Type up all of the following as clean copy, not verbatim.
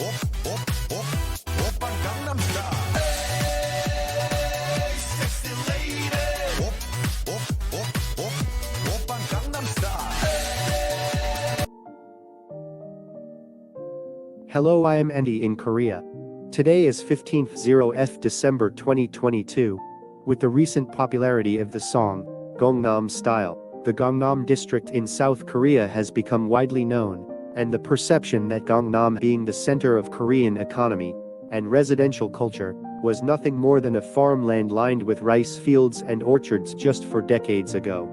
오빤 강남 스타일. Hey, sexy lady. 오빤 강남 style. Hello, I am Andy in Korea. Today is 15th December 2022. With the recent popularity of the song, Gangnam Style, the Gangnam district in South Korea has become widely known, and the perception that Gangnam, being the center of Korean economy and residential culture, was nothing more than a farmland lined with rice fields and orchards just for decades ago.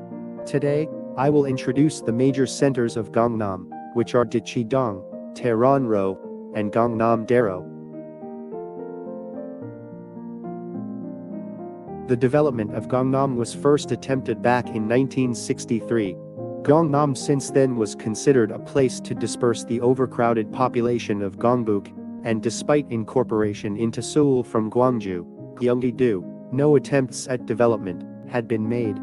Today, I will introduce the major centers of Gangnam, which are Daechi-dong, Taeran-ro, and Gangnam-daero. The development of Gangnam was first attempted back in 1963. Gangnam since then was considered a place to disperse the overcrowded population of Gongbuk, and despite incorporation into Seoul from Gwangju, Gyeonggi-do, no attempts at development had been made.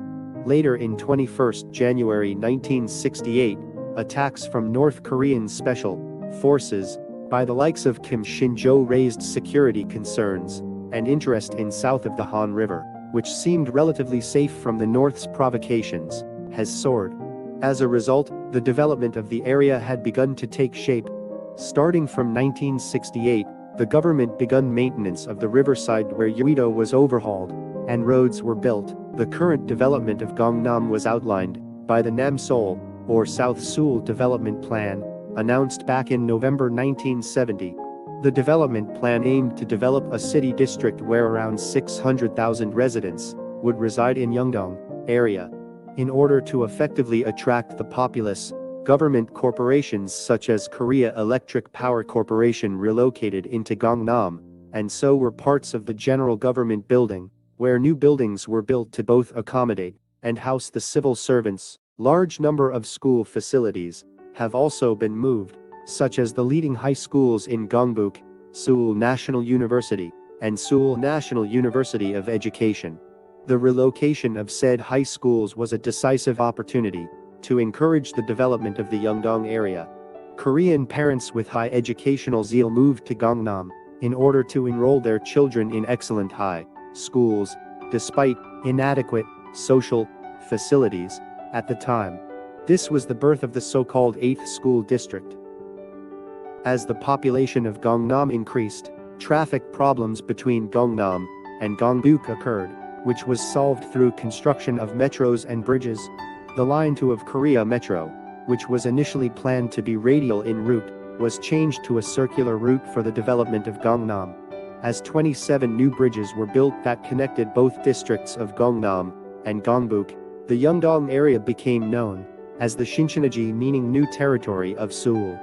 Later in 21st January 1968, attacks from North Korean special forces by the likes of Kim Shin-jo raised security concerns and interest in south of the Han River, which seemed relatively safe from the North's provocations, has soared. As a result, the development of the area had begun to take shape. Starting from 1968, the government begun maintenance of the riverside where Yeouido was overhauled, and roads were built. The current development of Gangnam was outlined by the Nam-Seoul, or South Seoul Development Plan, announced back in November 1970. The development plan aimed to develop a city district where around 600,000 residents would reside in Yeongdong area. In order to effectively attract the populace, government corporations such as Korea Electric Power Corporation relocated into Gangnam, and so were parts of the general government building, where new buildings were built to both accommodate and house the civil servants. Large number of school facilities have also been moved, such as the leading high schools in Gongbuk, Seoul National University, and Seoul National University of Education. The relocation of said high schools was a decisive opportunity to encourage the development of the Yeongdong area. Korean parents with high educational zeal moved to Gangnam in order to enroll their children in excellent high schools, despite inadequate social facilities at the time. This was the birth of the so-called 8th School District. As the population of Gangnam increased, traffic problems between Gangnam and Gongbuk occurred, which was solved through construction of metros and bridges. The Line 2 of Korea Metro, which was initially planned to be radial in route, was changed to a circular route for the development of Gangnam. As 27 new bridges were built that connected both districts of Gangnam and Gongbuk, the Yeongdong area became known as the Shincheonji, meaning new territory of Seoul.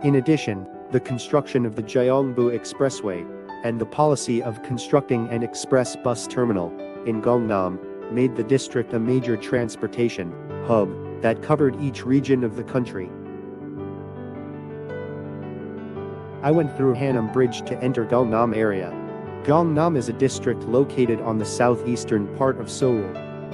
In addition, the construction of the Gyeongbu Expressway and the policy of constructing an express bus terminal in Gangnam made the district a major transportation hub that covered each region of the country. I went through Hanam Bridge to enter Gangnam area. Gangnam is a district located on the southeastern part of Seoul.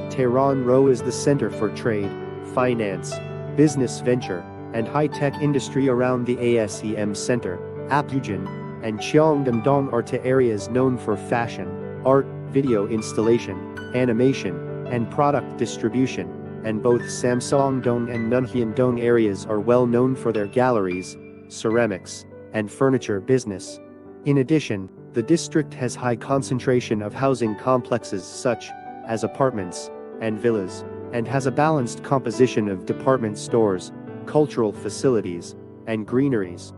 Taeran-ro is the center for trade, finance, business venture, and high-tech industry around the ASEM Center. Apgujeon and Cheongdam-dong are two areas known for fashion, art, video installation, animation, and product distribution, and both Samsung-dong and Nunhyun-dong areas are well known for their galleries, ceramics, and furniture business. In addition, the district has high concentration of housing complexes such as apartments and villas, and has a balanced composition of department stores, cultural facilities, and greeneries.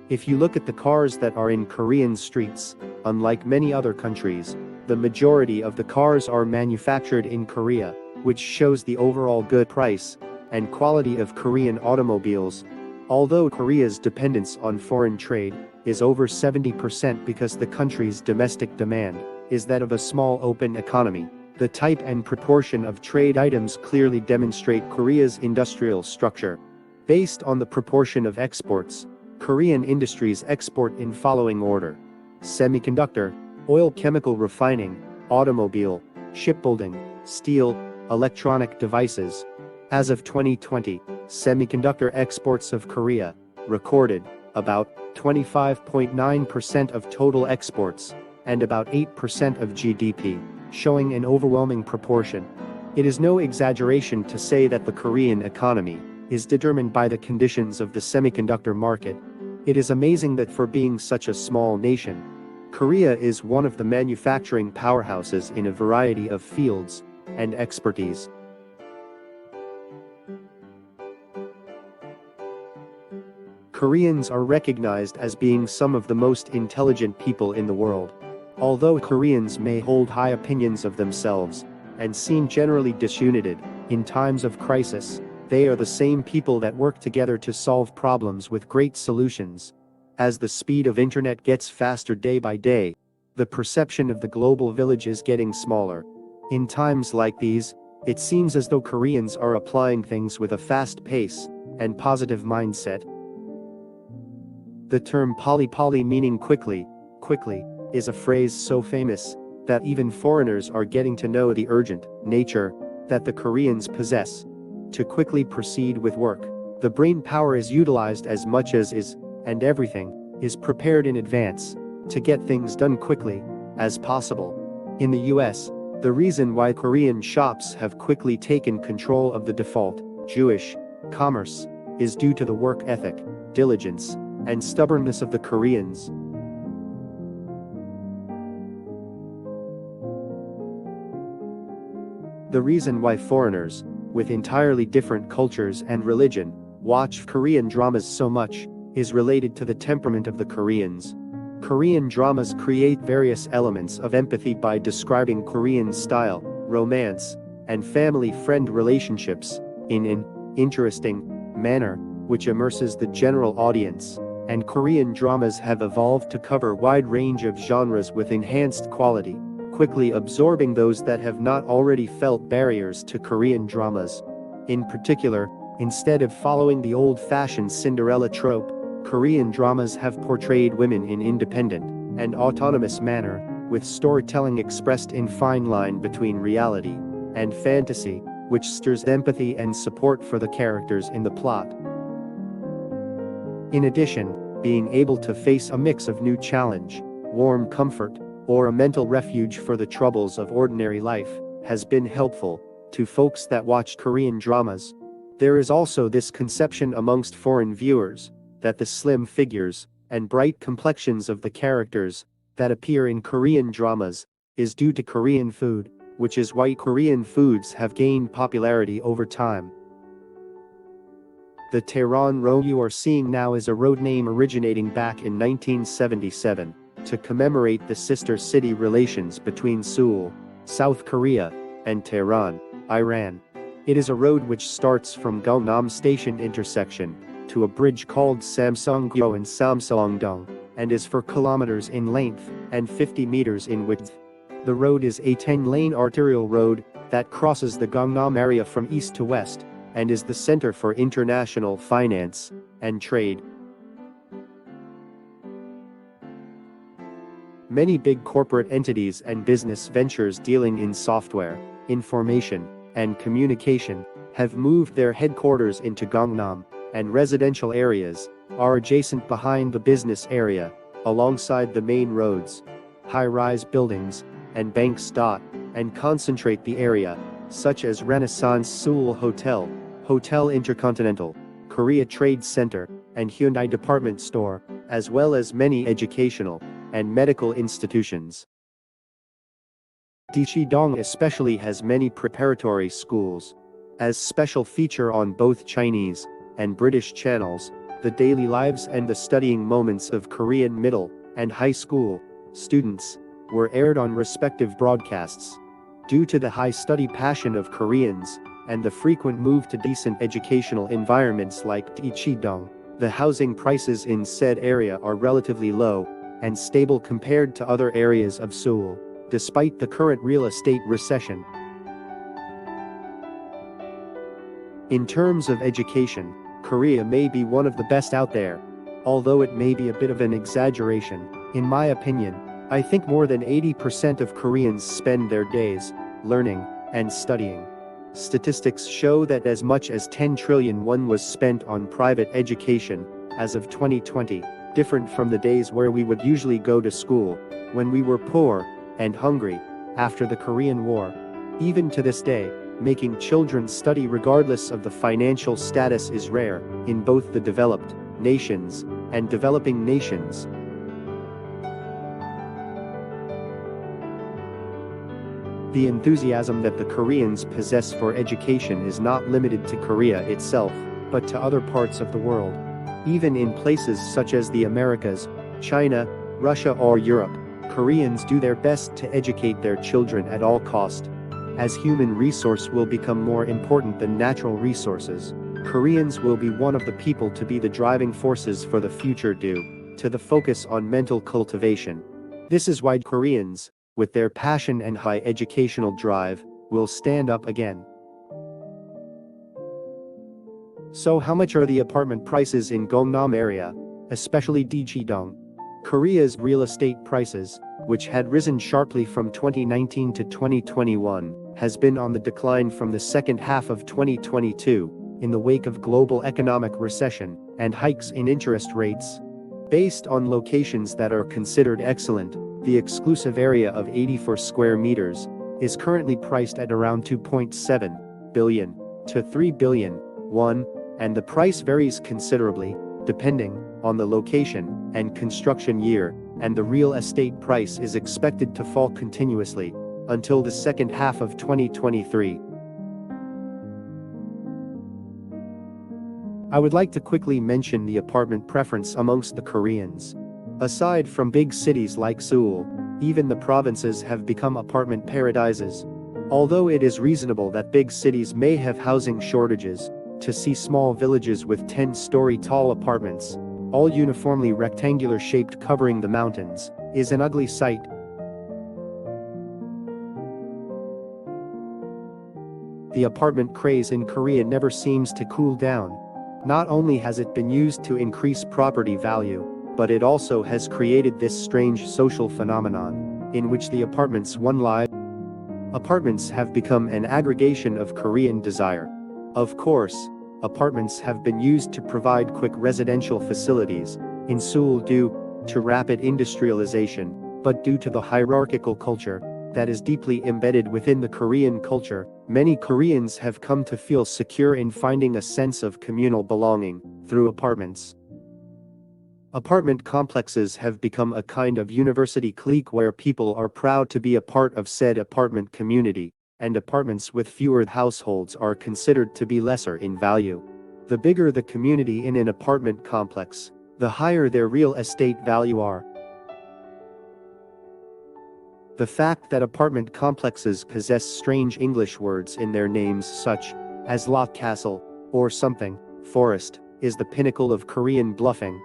If you look at the cars that are in Korean streets, unlike many other countries, the majority of the cars are manufactured in Korea, which shows the overall good price and quality of Korean automobiles. Although Korea's dependence on foreign trade is over 70% because the country's domestic demand is that of a small open economy, the type and proportion of trade items clearly demonstrate Korea's industrial structure. Based on the proportion of exports, Korean industries export in following order: semiconductor, oil, chemical refining, automobile, shipbuilding, steel, electronic devices. As of 2020, Semiconductor exports of Korea recorded about 25.9% of total exports and about 8% of GDP, showing an overwhelming proportion. It is no exaggeration to say that the Korean economy is determined by the conditions of the semiconductor market. It is amazing that for being such a small nation, Korea is one of the manufacturing powerhouses in a variety of fields and expertise. Koreans are recognized as being some of the most intelligent people in the world. Although Koreans may hold high opinions of themselves and seem generally disunited in times of crisis, they are the same people that work together to solve problems with great solutions. As the speed of internet gets faster day by day, the perception of the global village is getting smaller. In times like these, it seems as though Koreans are applying things with a fast pace and positive mindset. The term poly meaning quickly, is a phrase so famous that even foreigners are getting to know the urgent nature that the Koreans possess to quickly proceed with work. The brain power is utilized as much as is, and everything is prepared in advance to get things done quickly as possible. In the US, the reason why Korean shops have quickly taken control of the default Jewish commerce is due to the work ethic, diligence, and stubbornness of the Koreans. The reason why foreigners, with entirely different cultures and religion, watch Korean dramas so much, is related to the temperament of the Koreans. Korean dramas create various elements of empathy by describing Korean style, romance, and family-friend relationships in an interesting manner, which immerses the general audience. And Korean dramas have evolved to cover a wide range of genres with enhanced quality, quickly absorbing those that have not already felt barriers to Korean dramas. In particular, instead of following the old-fashioned Cinderella trope, Korean dramas have portrayed women in independent and autonomous manner, with storytelling expressed in fine line between reality and fantasy, which stirs empathy and support for the characters in the plot. In addition, being able to face a mix of new challenge, warm comfort, or a mental refuge for the troubles of ordinary life has been helpful to folks that watch Korean dramas. There is also this conception amongst foreign viewers that the slim figures and bright complexions of the characters that appear in Korean dramas is due to Korean food, which is why Korean foods have gained popularity over time. The Tehran Road you are seeing now is a road name originating back in 1977 to commemorate the sister city relations between Seoul, South Korea, and Tehran, Iran. It is a road which starts from Gangnam Station intersection to a bridge called Samsunggyo and Samseongdong, and is 4 kilometers in length and 50 meters in width. The road is a 10-lane arterial road that crosses the Gangnam area from east to west, and is the center for international finance and trade. Many big corporate entities and business ventures dealing in software, information, and communication have moved their headquarters into Gangnam, and residential areas are adjacent behind the business area, alongside the main roads. High-rise buildings and banks dot and concentrate the area, such as Renaissance Seoul Hotel, Hotel Intercontinental, Korea Trade Center, and Hyundai Department Store, as well as many educational and medical institutions. Daechi especially has many preparatory schools. As special feature on both Chinese and British channels, the daily lives and the studying moments of Korean middle and high school students were aired on respective broadcasts. Due to the high study passion of Koreans and the frequent move to decent educational environments like Daechi, the housing prices in said area are relatively low and stable compared to other areas of Seoul, despite the current real estate recession. In terms of education, Korea may be one of the best out there. Although it may be a bit of an exaggeration, in my opinion, I think more than 80% of Koreans spend their days learning and studying. Statistics show that as much as 10 trillion won was spent on private education as of 2020, different from the days where we would usually go to school, when we were poor and hungry, after the Korean War. Even to this day, making children study regardless of the financial status is rare, in both the developed nations and developing nations. The enthusiasm that the Koreans possess for education is not limited to Korea itself, but to other parts of the world. Even in places such as the Americas, China, Russia or Europe, Koreans do their best to educate their children at all cost. As human resource will become more important than natural resources, Koreans will be one of the people to be the driving forces for the future due to the focus on mental cultivation. This is why Koreans, with their passion and high educational drive, will stand up again. So how much are the apartment prices in Gangnam area, especially Daechi-dong? Korea's real estate prices, which had risen sharply from 2019 to 2021, has been on the decline from the second half of 2022, in the wake of global economic recession and hikes in interest rates. Based on locations that are considered excellent, the exclusive area of 84 square meters is currently priced at around 2.7 billion to 3 billion won, and the price varies considerably, depending on the location and construction year, and the real estate price is expected to fall continuously until the second half of 2023. I would like to quickly mention the apartment preference amongst the Koreans. Aside from big cities like Seoul, even the provinces have become apartment paradises. Although it is reasonable that big cities may have housing shortages, to see small villages with 10-story tall apartments, all uniformly rectangular shaped covering the mountains, is an ugly sight. The apartment craze in Korea never seems to cool down. Not only has it been used to increase property value, but it also has created this strange social phenomenon, in which the apartments one live. Apartments have become an aggregation of Korean desire. Of course, apartments have been used to provide quick residential facilities in Seoul due to rapid industrialization, but due to the hierarchical culture that is deeply embedded within the Korean culture, many Koreans have come to feel secure in finding a sense of communal belonging through apartments. Apartment complexes have become a kind of university clique where people are proud to be a part of said apartment community, and apartments with fewer households are considered to be lesser in value. The bigger the community in an apartment complex, the higher their real estate value are. The fact that apartment complexes possess strange English words in their names such as lot castle or something forest is the pinnacle of Korean bluffing.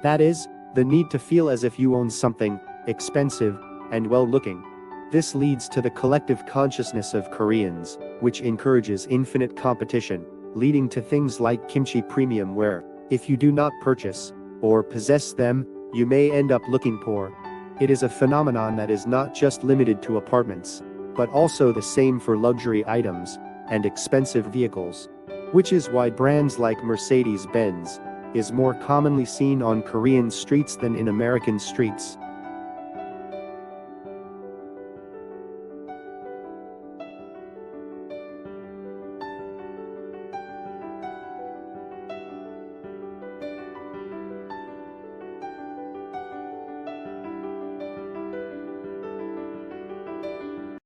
That is, the need to feel as if you own something expensive and well-looking. This leads to the collective consciousness of Koreans, which encourages infinite competition, leading to things like kimchi premium where, if you do not purchase or possess them, you may end up looking poor. It is a phenomenon that is not just limited to apartments, but also the same for luxury items and expensive vehicles. Which is why brands like Mercedes-Benz is more commonly seen on Korean streets than in American streets.